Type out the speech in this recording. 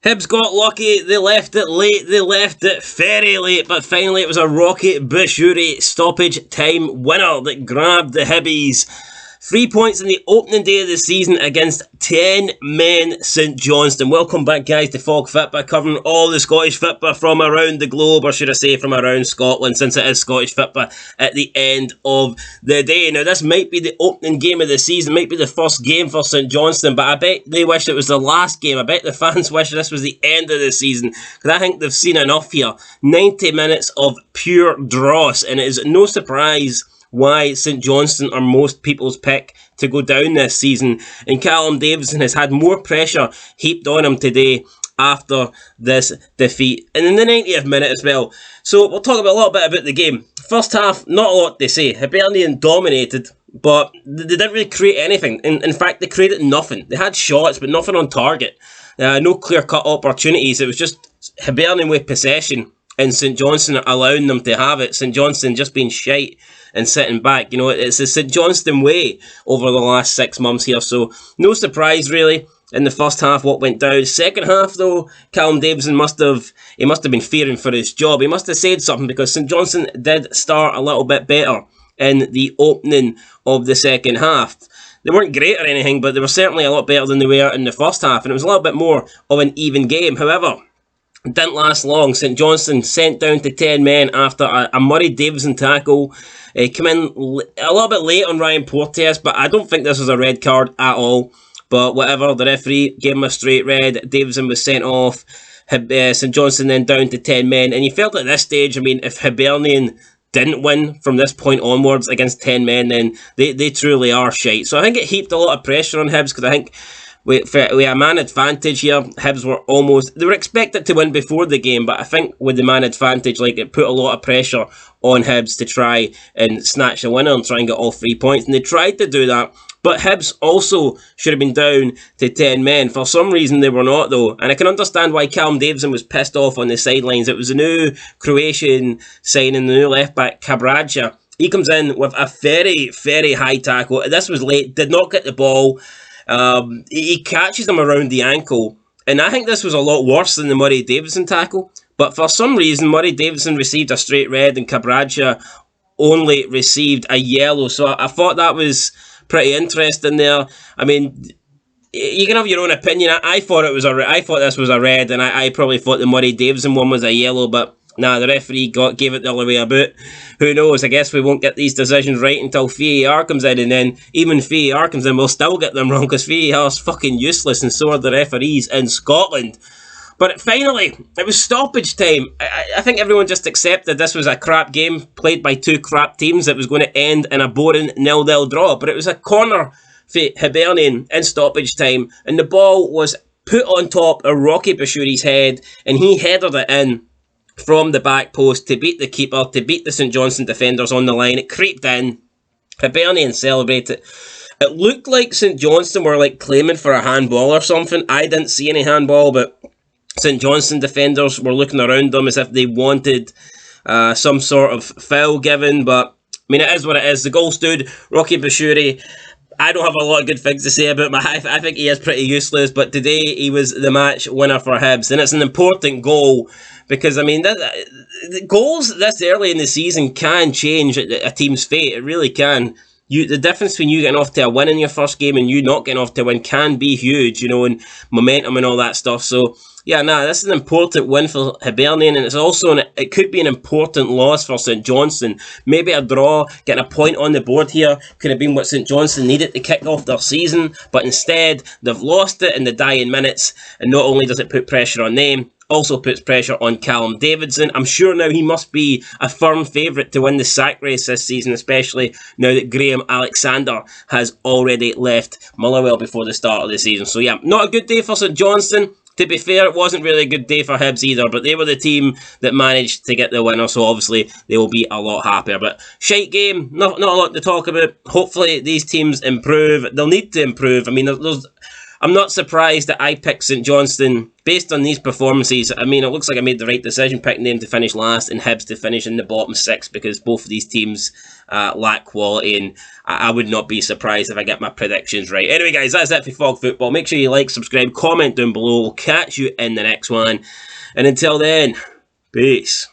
Hibs got lucky, they left it late, they left it very late, but finally it was a Rocky BUSHIRI stoppage time winner that grabbed the Hibbies. 3 points in the opening day of the season against 10 men St Johnstone. Welcome back, guys, to Fog Football, covering all the Scottish football from around the globe, or should I say from around Scotland, since it is Scottish football at the end of the day. Now, this might be the opening game of the season, might be the first game for St Johnstone, but I bet they wish it was the last game. I bet the fans wish this was the end of the season, because I think they've seen enough here. 90 minutes of pure dross, and it is no surprise why St Johnstone are most people's pick to go down this season. And Callum Davidson has had more pressure heaped on him today after this defeat. And in the 90th minute as well. So we'll talk about a little bit about the game. First half, not a lot to say. Hibernian dominated, but they didn't really create anything. In fact, they created nothing. They had shots, but nothing on target. No clear-cut opportunities. It was just Hibernian with possession and St Johnstone allowing them to have it. St Johnstone just being shite and sitting back. You know, it's the St Johnstone way over the last 6 months here. So no surprise really in the first half what went down. Second half though, Callum Davidson must have been fearing for his job. He must have said something, because St Johnstone did start a little bit better in the opening of the second half. They weren't great or anything, but they were certainly a lot better than they were in the first half, and it was a little bit more of an even game. However, it didn't last long. St Johnstone sent down to 10 men after a Murray Davison tackle. Came in a little bit late on Ryan Porteous, but I don't think this was a red card at all. But whatever, the referee gave him a straight red. Davison was sent off. St Johnstone then down to 10 men. And you felt at this stage, I mean, if Hibernian didn't win from this point onwards against 10 men, then they truly are shite. So I think it heaped a lot of pressure on Hibs, because I think with a man advantage here, Hibs they were expected to win before the game, but I think with the man advantage, like, it put a lot of pressure on Hibs to try and snatch a winner and try and get all 3 points, and they tried to do that. But Hibs also should have been down to 10 men. For some reason they were not, though, and I can understand why Callum Davidson was pissed off on the sidelines. It was a new Croatian signing, the new left-back, Kabraja. He comes in with a very, very high tackle. This was late, did not get the ball. He catches him around the ankle, and I think this was a lot worse than the Murray Davison tackle, but for some reason Murray Davison received a straight red and Kabraja only received a yellow. So I thought that was pretty interesting there. I mean, you can have your own opinion. I thought this was a red, and I probably thought the Murray Davison one was a yellow, but nah, the referee gave it the other way about. Who knows? I guess we won't get these decisions right until VAR comes in, and then even VAR comes in, we'll still get them wrong, because VAR is fucking useless, and so are the referees in Scotland. But finally, it was stoppage time. I think everyone just accepted this was a crap game played by two crap teams that was going to end in a boring 0-0 draw. But it was a corner for Hibernian in stoppage time, and the ball was put on top of Rocky BUSHIRI's head, and he headed it in from the back post to beat the keeper, to beat the St Johnstone defenders on the line. It creeped in. Hibernian celebrated. It looked like St Johnstone were like claiming for a handball or something. I didn't see any handball, but St Johnstone defenders were looking around them as if they wanted some sort of foul given. But I mean, it is what it is. The goal stood. Rocky BUSHIRI, I don't have a lot of good things to say about him. I think he is pretty useless, but today he was the match winner for Hibs, and it's an important goal, because I mean, goals this early in the season can change a team's fate. It really can. The difference between you getting off to a win in your first game and you not getting off to a win can be huge, you know, and momentum and all that stuff. So yeah, this is an important win for Hibernian, and it's also it could be an important loss for St Johnstone. Maybe a draw, getting a point on the board here, could have been what St Johnstone needed to kick off their season, but instead they've lost it in the dying minutes, and not only does it put pressure on them, also puts pressure on Callum Davidson. I'm sure now he must be a firm favourite to win the sack race this season, especially now that Graham Alexander has already left Motherwell before the start of the season. So yeah, not a good day for St Johnstone. To be fair, it wasn't really a good day for Hibs either, but they were the team that managed to get the winner, so obviously they will be a lot happier. But shite game, not a lot to talk about. Hopefully these teams improve. They'll need to improve. I mean, there's I'm not surprised that I picked St Johnstone based on these performances. I mean, it looks like I made the right decision picking them to finish last and Hibs to finish in the bottom 6, because both of these teams lack quality, and I would not be surprised if I get my predictions right. Anyway, guys, that's it for Fog Football. Make sure you like, subscribe, comment down below. We'll catch you in the next one. And until then, peace.